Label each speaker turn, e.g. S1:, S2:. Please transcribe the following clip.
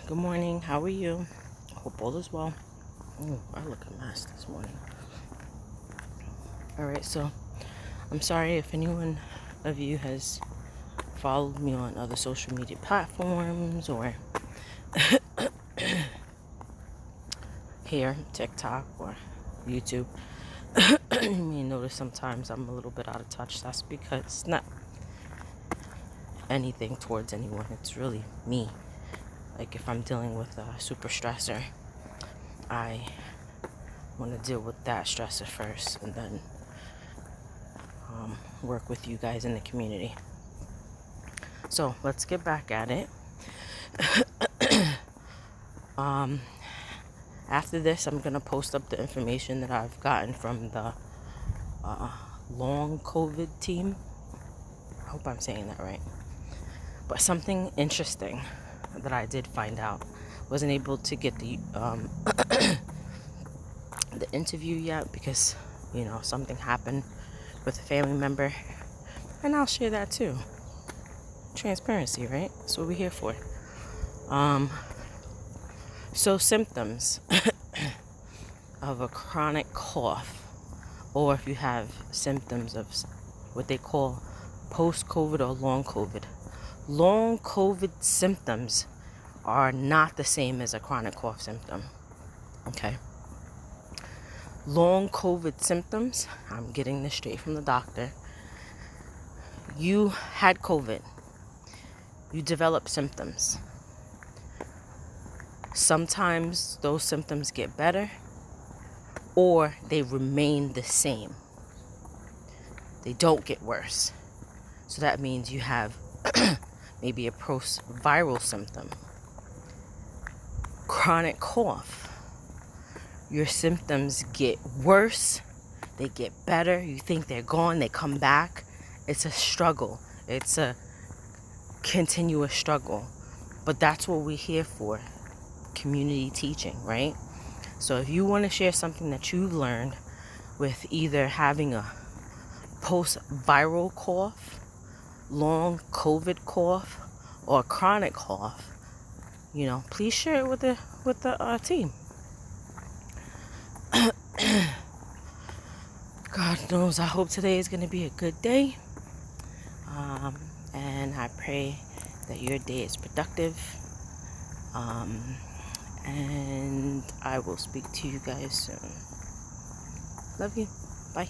S1: Good morning. How are you? Hope all is well. Oh, I look a mess this morning. All right, so I'm sorry if anyone of you has followed me on other social media platforms or here, TikTok or YouTube. You may notice sometimes I'm a little bit out of touch. That's because it's not anything towards anyone. It's really me. Like if I'm dealing with a super stressor, I want to deal with that stressor first and then work with you guys in the community. So let's get back at it. After this, I'm gonna post up the information that I've gotten from the long COVID team. I hope I'm saying that right. But something interesting that I did find out, wasn't able to get the the interview yet because something happened with a family member, and I'll share that too. Transparency, right? That's what we're here for. So symptoms of a chronic cough, or if you have symptoms of what they call post-COVID or long COVID. Long COVID symptoms are not the same as a chronic cough symptom. Okay. Long COVID symptoms, I'm getting this straight from the doctor. You had COVID. You develop symptoms. Sometimes those symptoms get better or they remain the same. They don't get worse. So that means you have maybe a post-viral symptom. Chronic cough. Your symptoms get worse. They get better. You think they're gone. They come back. It's a struggle. It's a continuous struggle. But that's what we're here for. Community teaching, right? So if you want to share something that you've learned with either having a post-viral cough, long COVID cough, or chronic cough, please share it with the team. God knows, I hope today is going to be a good day. And I pray that your day is productive. And I will speak to you guys soon. Love you. Bye.